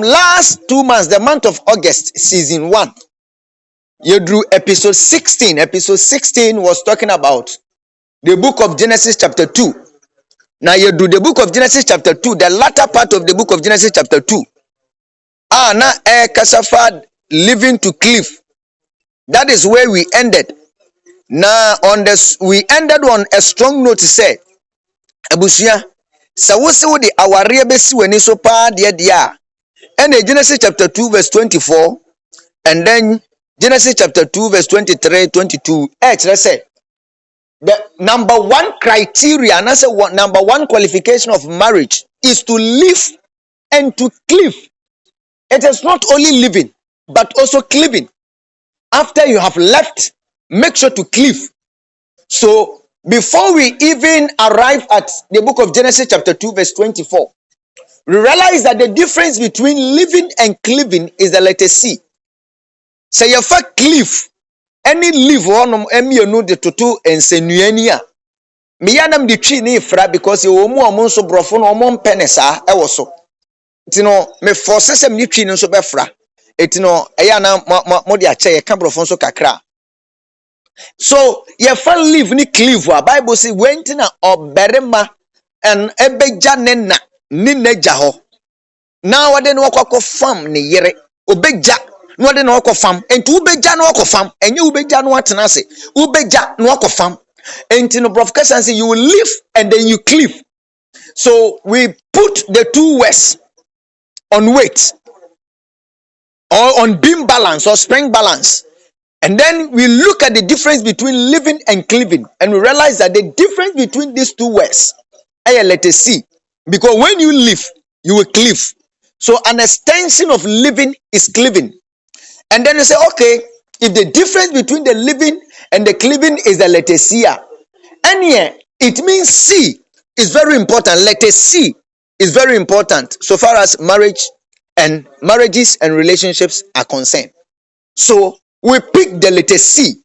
last 2 months, the month of August, season 1, you drew episode 16. Episode 16 was talking about the book of Genesis chapter 2. Now you do the book of Genesis chapter 2, the latter part of the book of Genesis chapter 2. Now Kasafad living to cleave. That is where we ended. Now on this, we ended on a strong note to say, Abusia, Sawusi the aware besi weni so pa dia. And Genesis chapter 2 verse 24, and then Genesis chapter 2 verse 23, 22. Let's say the number one criteria, and I say number one qualification of marriage is to live and to cleave. It is not only living, but also cleaving. After you have left, make sure to cleave. So before we even arrive at the book of Genesis chapter 2 verse 24, we realize that the difference between living and cleaving is the letter C. Say you fa cleave, any live on emienu de tutu ensenuania. Miyanam di twi ni fra because you omu omo so brofo no omo mpene saa e wo so. Tino me force sem ni twi no so be fra. Etino eya na mo de ache ye ka brofo so kakra. So you fa live ni cleave. Bible say went na oberema and ebeja ne na ni neja ho. Na wade no kwakọ fam ne yere obeja no wade no kwakọ fam enti ubeja no kwakọ fam enye ubeja no atena ase ubeja no kwakọ fam enti no prof Kessan say you will live and then you cleave. So we put the two words on weight or on beam balance or spring balance, and then we look at the difference between living and cleaving, and we realize that the difference between these two words is letter C, because when you live you will cleave. So an extension of living is cleaving. And then you say, okay, if the difference between the living and the cleaving is the letter C, and here it means C is very important. Letter C is very important so far as marriages and relationships are concerned. So we pick the letter C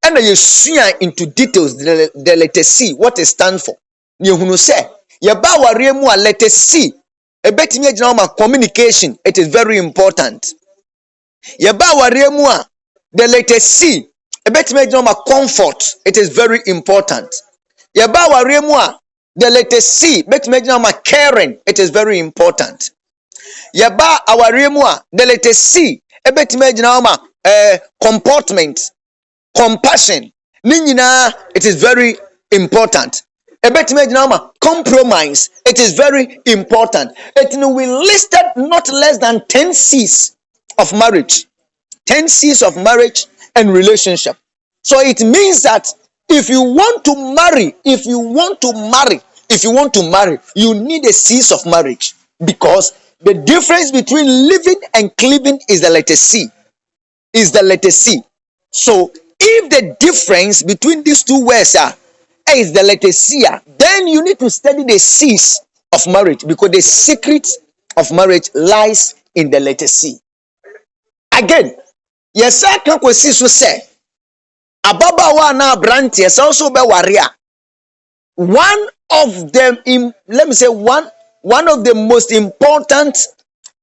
and then you see into details the letter C, what it stands for. You say, Yaba waremu a letter C. Communication, it is very important. Yaba waremu the letter C. Comfort, it is very important. Yaba waremu the letter C. Caring, it is very important. Yaba waremu the letter C. Comportment, compassion, it is very important. Compromise, it is very important. We listed not less than 10 C's of marriage. 10 C's of marriage and relationship. So it means that if you want to marry, you need a C's of marriage, because the difference between living and cleaving is the letter C. So if the difference between these two words is the letter C, then you need to study the C's of marriage, because the secret of marriage lies in the letter C. Again, yes, I can see so say ababa wa na branch, yes, also be warrior. One of them, let me say one of the most important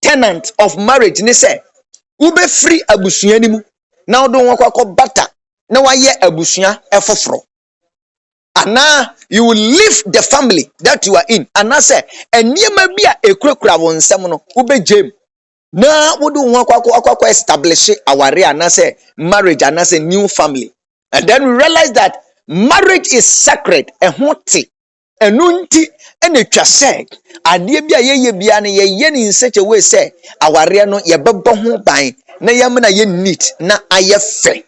tenants of marriage, ne say ube free abusua ni mu na odon wakwa bata na waye abusua efoforo. Ana you will leave the family that you are in. Ana say eniyema bia ekurakura won nsem no ubegem na wodu wakwa establish aware ana say marriage ana say new family. And then we realize that marriage is sacred. Ehoti enunti enetwa say ade bia yeye bia na yeye ni in such a way say aware no ye bebo ho ban na yamna ye neat na aye fe.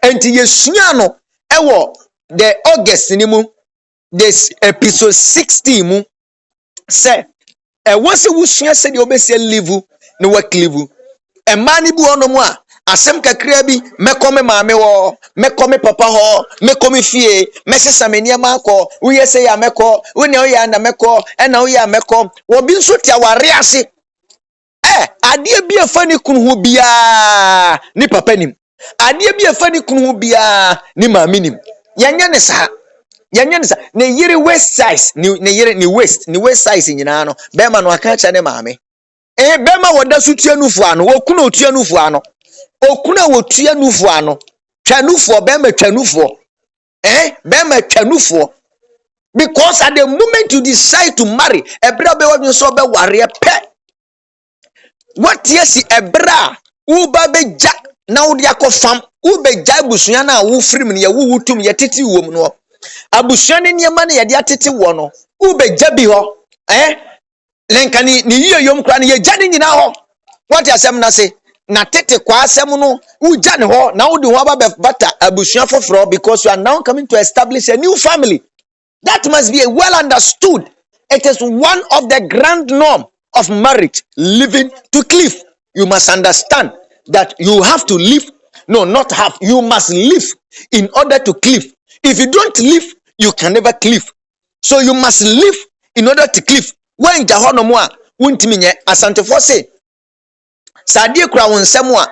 Enti yesua no ewo the August ni mu, this episode 60 mu say once we share say the obese live no work live e mani bu ono mu a asem kakra bi mekome maame wo mekome papa ho mekome fie mesesa meniama akọ wo ye say ya mekọ wo ne o ya na mekọ e na wo ya mekọ wo bi nso tia ware ase ade bi afani kunu ho bia ni papa nim ade bi afani kunu ho bia ni maame nim yanya ne sa ne yiri waist size ni waist size nyina no be ma no aka cha ne maame bema woda so tua nufu ano okuna otua nufu ano okuna wotua nufu ano twanufu bema twanufu bema twanufu. Because at the moment you decide to marry, ebra be wadun so be ware pe. What yes ebra uba be ja na wo de akofam ube ja abusua na wo firim ne ye wo wutum ye titi wom no. Abusua ne niema na ye de atete wo no ube ja bi ho lenka ni yiye yom kra ne ye ja ne nyina ho. What asem na say na tete kwa asem no wo ja ne ho na wo de ho aba be bata abusua foforo, because you are now coming to establish a new family. That must be well understood. It is one of the grand norm of marriage, living to cleave. You must understand that you have to live. No, not have. You must live in order to cleave. If you don't live, you can never cleave. So you must live in order to cleave. When Jahonomoa, Wuntiminye, Asantefo say, Sadia Crown Samoa,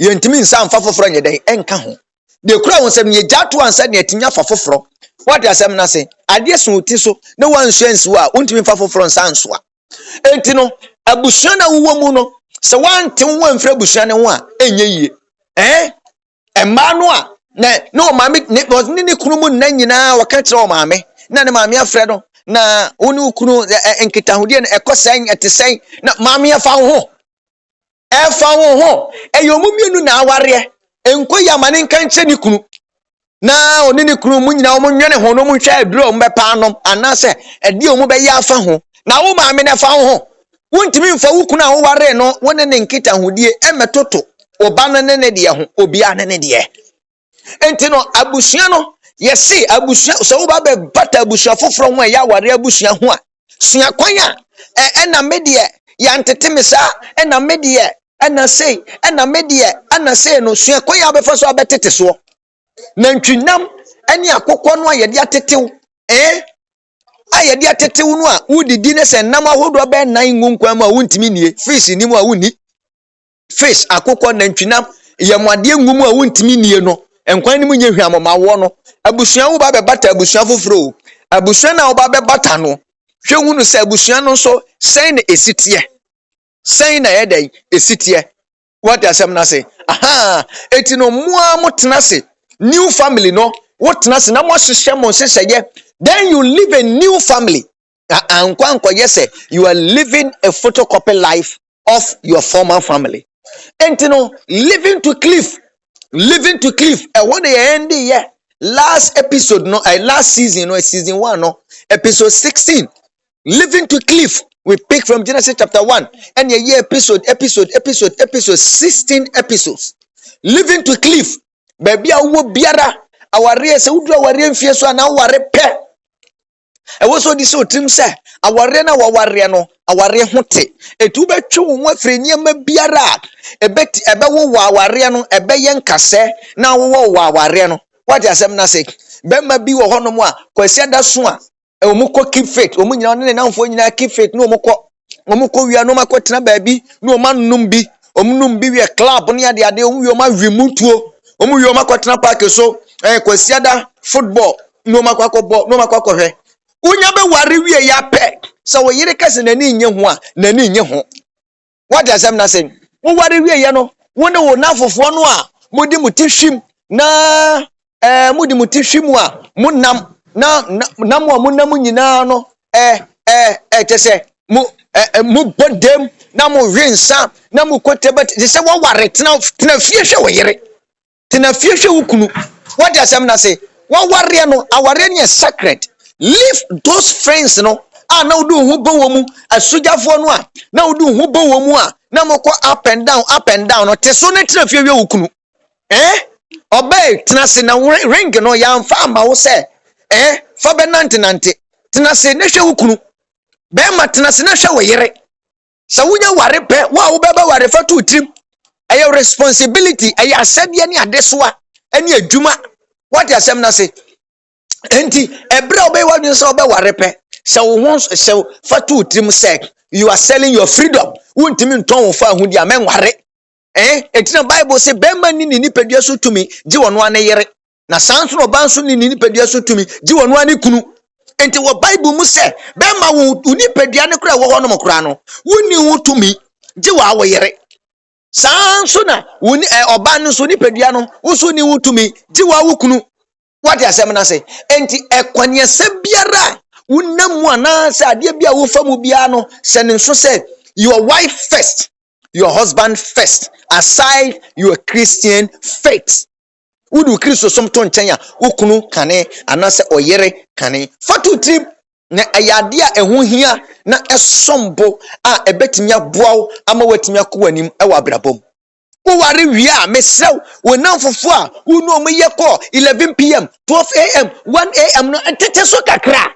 Yentimin Sam Fafo day, Enkaho. The crown said, Ye Jatu and said, Yetinya Fafofro. What does Samna say? I guess no one sends wa, Untimin Fafo from Sanswa. Entino, Abushana womuno, so one thing one Frebushana one, ye. Emmanuel, no, mammy, was Nini Krumun Nana, or catch all mammy, Nana Mamma Fredo, na Unu Kunu and Kitahudian, a cosine at the same, not Mammy found home. Found home, and your mummy now, warrior, and Koya Manin can't send you kunu. Na onini kunu mu nyina omo nwene ho no mu hwa aduro mo bepa anom anase ade omo be ya fa ho na wo ma me na fa ho wontimi mfa wukunu a wo ware no wone ne nkita hodie emetoto oba no ne de ho obi a ne de enti no abusua no yesi abusua so wo ba be bata abusua foforo ho ya ware abusua ho a sua kwan a na me de ya ntete me sa na me de na sei na me de na sei no sua kwan ya be fa so abetete so nantwinam ani akokɔ no ayede atetew ayede atetew no a wudidi ne se nam ahodo be nan ngunkwan ma wuntimi nie fish ni mu a wunni fish akokɔ nantwinam yamade ngum a wuntimi nie no enkwan ni mu nye hwamama wo no abusua wo ba be bata abusua foforo abusua na wo ba be bata no hwe hunu se abusua no so sen na esitie sen na yedai esitie. What asem na say etino mua motena se new family no what na se na mo hwehwe mo hwehwe then you live a new family yes you are living a photocopy life of your former family. And you know, living to cleave and what they end here last episode no last season no season 1 no episode 16 living to cleave we pick from Genesis chapter 1 and a year episode 16 episodes living to cleave. Baby awo biara aware se wudu aware mfie so na aware pe e wo so di so tim se aware na waware no aware hote etu betwe wo afre niam biara ebeti ebewo aware no ebeye nkase na wo aware no wati asem na se bemma bi wo hono mu a kwasi da so a omukọ keep faith omu nyina ne namfo nyina keep faith no omukọ wia no makotena baabi no omanum bi omnum bi we club ne ade omu ma wimutuo omu yo makotena park so kwasiada football no makwakobo no makwakọhwe unya be ware wie ya pe so wo yire kase nani nye ho a nani nye ho. What does am na say wo ware wie ye no wo ne wo nafofo no a modi mutihwim na modi mutihwim a munam na mo munam nyina no tese mu bodem na mo wensa na mo kotebet tese wo ware tena fie hwe wo yire tena fie hwe wukunu. What does am na say wo ware no aware ne sacred. Leave those friends no na udu hu bo wo mu asujafo no a na udu hu bo wo mu a na moko up and down no teso ne tena fie hwe wukunu obey tena se na ring no ya mfa ama wo se fa benante tena se ne hwe wukunu be ma tena se ne hwe wo yire sa wunya ware pe wo beba ware fa tu trim ayo responsibility ayo asabia ni adesoa ani adwuma. What you asem na say enti ebre obey wadun so be ware pe se wo ho se fa tu trim say you are selling your freedom wuntimi nton wo fa hu dia men ware etina Bible say be ma ni nipadua so tumi gi wono ane yere na sanso no banso ni nipadua so tumi gi wono ane kunu. Enti wo Bible mu say be ma wo nipadua ne kura wo ho no mokura no wuni wo tumi jiwa wo yere sanso na woni oba no so ni padua no wo so ni wutumi jiwa wo kunu what asem na say enti ekwaniese biara wunamu ana se ade bia wo famu bia no se ne so say your wife first, your husband first, aside your Christian faith. Udu Christo somto nchen ya wokunu kane anase oyere kane fatu trip na ayade a eho hia na esombo a ebetimi aboawo ama watimi akowanim ewa brabom wo ware wi a mesrew wo namfofo a unu omye ko 11 pm 12 am 1 am no entete so kakra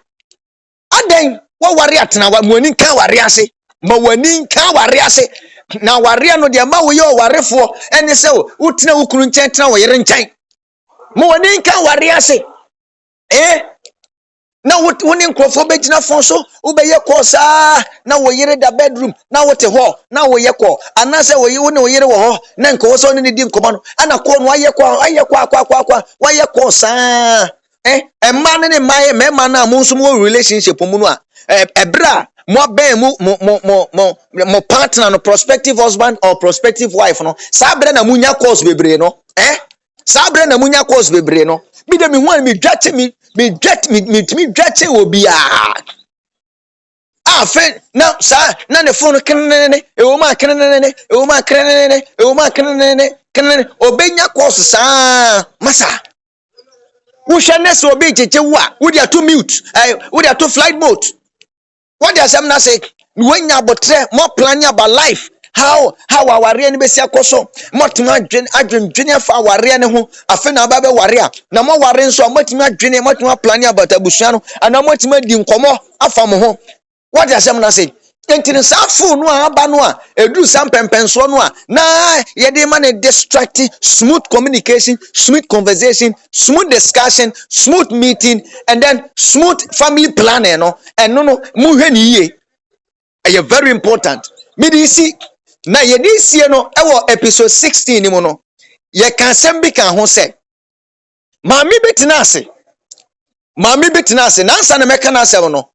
aden wo ware atena wa muani kan ware ase ma wani kan ware ase na ware no de ma wo ye warefo ene se wo tena wo kunu nchen tena wo yere nchen ma wani kan ware ase na woni nkrofo begina fon so wo be ye ko saa na wo yere da bedroom na wo te ho na wo ye ko anase wo yere wo ho na nko wo so ne di nkomo no ana ko no aye ko akwa wa ye ko saa emma ne maye mema na mo nso mo relationship mu no a ebra mo ben mo partner no prospective husband or prospective wife no sabre na munya course bebre no sabre na munya course bebre no bi de mi wan mi dwate mi dwate obia fe na sa na ne phone kenene e wo ma kenene e wo ma kenene e wo ma kenene obenya course sa masa wo hwane so obi cheche wo a wo dia to mute wo dia to flight mode. What does am na say when you abotre more planning about life how our re ni besi akoso motuma adwendwene fa ware ne ho afi na ba be ware a na mo ware nso motuma adwene motuma planning about abusua no ana motuma di nkomo afa mo ho. What does am na say entini safu no aba no a edu sam pempenso no a na ye de man distracting smooth communication, smooth conversation, smooth discussion, smooth meeting, and then smooth family planning no and no mu hwe ni ye are very important. Me di si na ye di sie no ewo episode 16 ni mo no ye kan sem bi kan ho se maami betina ase na ansa na meka na asem no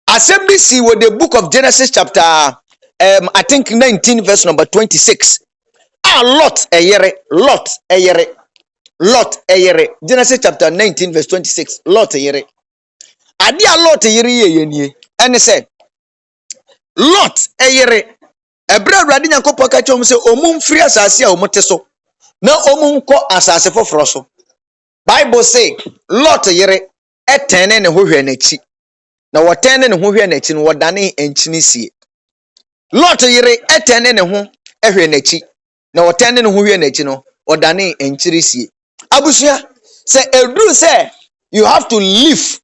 assembly see with the book of Genesis chapter I think 19 verse number 26. Lot a yere Genesis chapter 19 verse 26. Lot a yere adia lot a yere ye and said Lot a yere ebra bradi nyankopɔ ka kyom se omum free asase a omote so na omum kɔ asase foforo so. Bible say Lot a yere etene ne ho hwe n'achi na wotene ne ho hwe n'achi no wodane enchini sie. Lot yere etene ne ho ehwe n'achi na wotene ne ho hwe n'achi no wodane enchiri sie. Abusua say edru say you have to live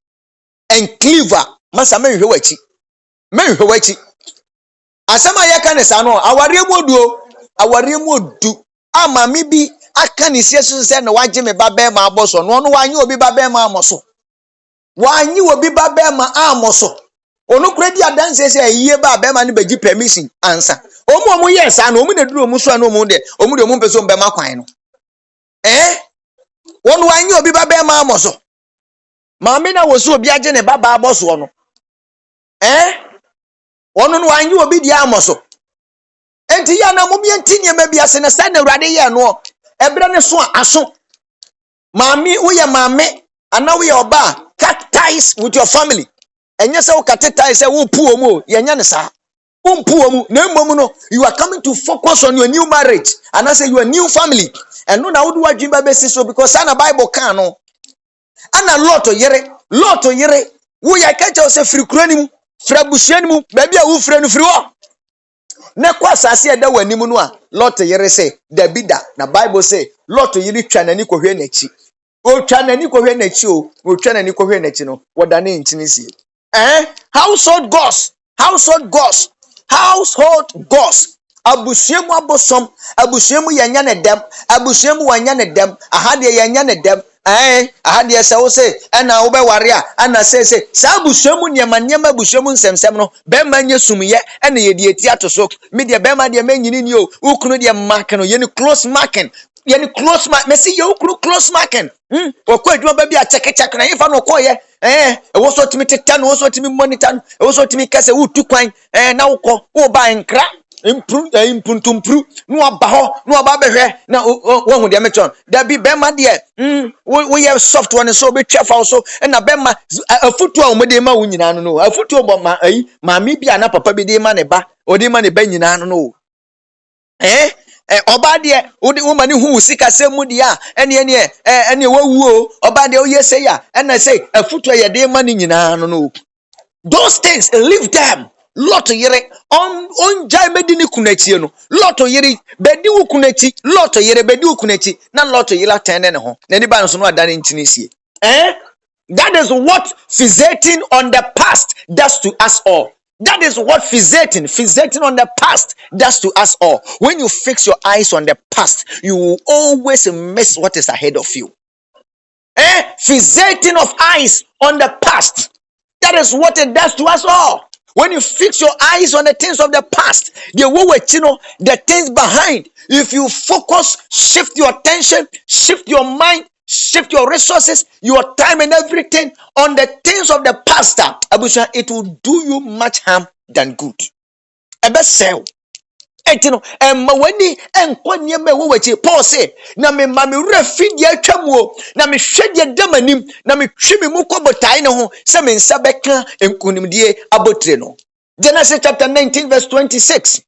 and cleave masa menhwe wachi asama yaka ne sa no aware mu odu ama mi bi aka ne sie so say na waje me babe ma aboso no no wanye obi babe ma amoso wanyi obi babe ma amoso onu kredi adanse se yiye babe ma ne bagi permission ansa omu yes na omu na duru omu so na omu de omu peso mbe ma kwan no wonu wanyi obi babe ma amoso maame na woso obi age ne baba aboso no wonu no wanyi obi di amoso enti ya na mo bi enti ma bi ase na sa na urade ye no ebre ne so aso maame wo ye maame ana wo ye oba cut ties with your family. And yes, I cut ties. I will pull mu. Yanyanisa. Pull no momuno. You are coming to focus on your new marriage, and I say your new family. And no, now do I dream baby so because Sana Bible can no. And a lot of yere. We are catch us a free cranium, frabusianimu, baby a woo friend free. Nekwa sasi eda wani munua. Lot of yere say the bida. Na Bible say lot of yere trying and equal nechi. O trying and equal nechi o trying and equal nechi no. What the name Chinese? Household gods. Abusiemu abosom, abusiemu yanya ne dem, abusiemu wanya ne dem, ahade yanya ne dem. Ahade se wo se na wo be ware a ana se sa abusiemu nyema abusiemu nsemsem no be ma nye sumye na ye die ti atoso me de be ma de manyini ni o ukunu de mark no ye ni close marking. Messi you close marking. Okwa adwuma ba bi a check na yifa no koye wo so timi teta no wo so timi monitor no wo so timi kase wo tu kwan na wo ko wo ba nkra impuntumpru no abaho no ababehwe na wo hu de meton da bi bema de we have soft one so be twa so na bema afutu a omode ma wo nyina no afutu bo ma mi bia na papa bi de ma ne ba odi ma ne ba nyina no oba de wo ma ne hu sika semu de a ene wawu oba de oye say ya na say afutu ye de ma ne nyina no those things leave them. Lot yere on jai medini kuneti no lot yere bedi wo kuneti lot yere bedi wo kuneti na lot yela tende ne ho na ni ba no so no adane ntini sie that is what fixating on the past does to us all. That is what fixating on the past does to us all. When you fix your eyes on the past, you will always miss what is ahead of you. Fixating of eyes on the past, that is what it does to us all. When you fix your eyes on the things of the past, the things behind, if you focus, shift your attention, shift your mind, shift your resources, your time and everything on the things of the past, Abusha, it will do you much harm than good. When Paul say, na me mami refidi atwamu na me hwede damanim na me twi me mu kobotai ne ho se me nsa beka enkunimdie abotre no. Genesis chapter 19 verse 26.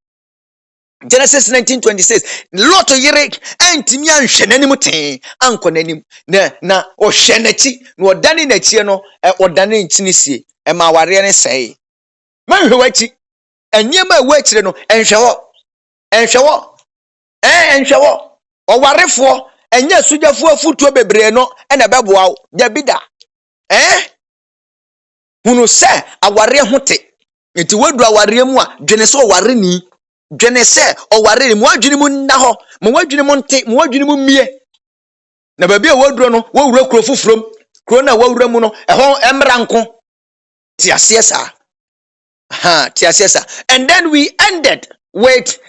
Genesis 19:26. Lot yere antimi anhwe nanim ten anko nanim na ohwe nachi na odane nachi no odane ntini sie ma ware ne sei manhwe wachi anyema wachire no enhwewo owarefo enye sujafo afutuo bebre no na beboa wo dabida hunu se aware hote nti wadu aware mu a dwene se oware ni dwene se oware ni mu adwene mu nna ho mu adwene mu nte mu adwene mu mie na ba bia waduro no wawura kro fufrom kro na wawura mu no eho emranko tiasiesa tiasiesa. And then we ended with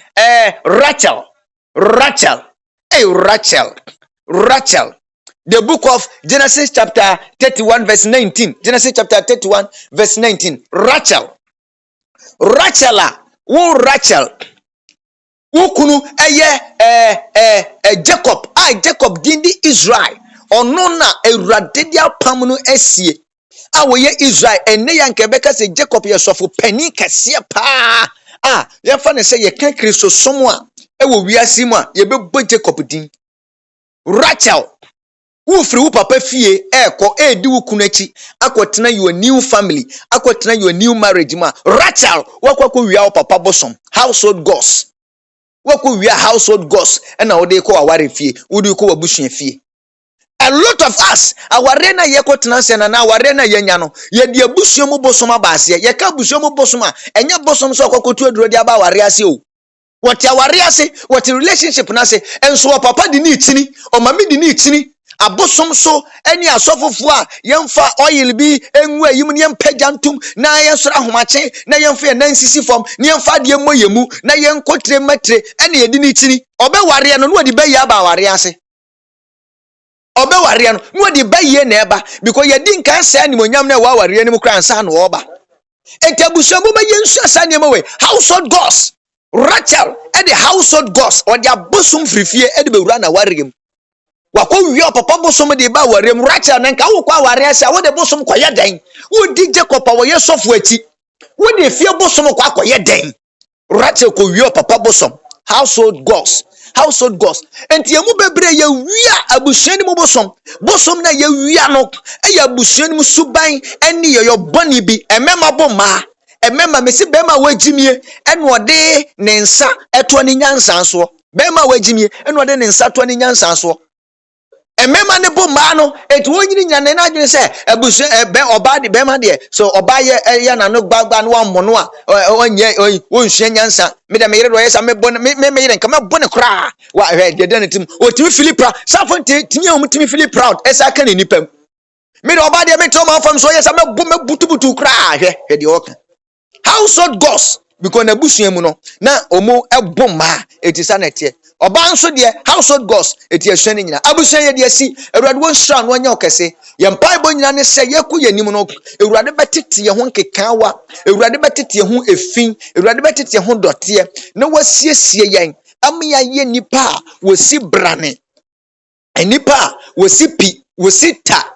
Rachel. The book of Genesis chapter 31 verse 19. Genesis chapter 31 verse 19. Rachel ukunu Jacob Jacob dindi Israel ono na ewurade dia pam no asie awoye Israel enne yanke beka se Jacob yesofo pani kase pa yefa ne se ye kan Kristo somo a ewo wiase mu a ye bebo Jacob din. Rachel wo free wo papa fie eko edi wo kunachi akotena your new family akotena your new marriage ma Rachel wakwa wia wo papa bosom household gods wakwa wia household gods na wo de ko aware fie wo de ko wabusuan fie. A lot of us aware na ye kotena se na aware na yenya no ye de abusuan mu bosom abaase ye ka abusuan mu bosom a enya bosom so akokotu aduro de aba aware ase o what aware ase what relationship na se enso papa di ni tini o mami di ni tini abosom so eni asofofo a yemfa oil bi enwu ayim ne yempagyantum na yensora ahomache na yemfa ye nansisi fom ne yemfa de moyemu na yenkotre matre eni ye di ni tini obeware no no odi bayi aba aware ase obeware no odi bayi na eba because ye di nkan sa ni monyam na wa aware ni mu kran sa no oba etabusuamu ba yensu asa ne mawe household gods. Rachel and the household gods or their bosom free and be run a warrior. Wako wi papa bosom de ba warrior Rachel nanka wo kwa warrior say wo de bosom koye den wo di Jacob wo ye sofu ati wo de fie bosom kwa koye den. Rachel ko wi papa bosom household gods enti emu bebre ye wia abusuani mu bosom na ye wia no e ya abusuani mu suban eni ye yo boni bi emema boma emema mesi bema wagimie eno ode ne nsa eto ne nyansa so bema wagimie eno ode ne nsa to ne nyansa so emema ne boma no etu wonyini nyane na adwene se abusu be oba de bema de so oba ye na no gbagba no amono a onye wonhua nyansa me de me yere do yesa me bon me yere nka me bon kra wa he de den tim otimi Philipra safon timi omtimi Philipra esa ka ne nipam me de oba de me to ma fam so yesa me butubutu kra he de oka. Household gods, because na busua mu no na omo eboma etisa na tie oba nso de household gods etie hwe ne nyina abusua ye de asi Awurade won hra no anya okese ye mpa ebo nyina ne se ye ku ye nim no Awurade betete ye ho nkekawa Awurade betete ye ho efin Awurade betete ye ho dote na wasiesie yen amya ye nipa wosi brane enipa wosi pi wosi ta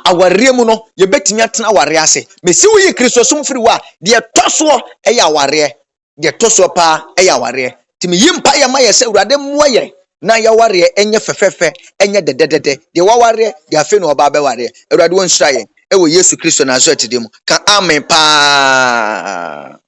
aware mu no ye betimi atena aware ase mesi wo yi Kristo som firi wa de toso eya aware de toso pa eya aware timi yimpa ye ma ye se Awurade mmoa ye na ya ware enye fefefe enye dededede de waware de afi no oba be ware Awurade won hira ye ewo Yesu Kristo Nazareth dem ka amen pa.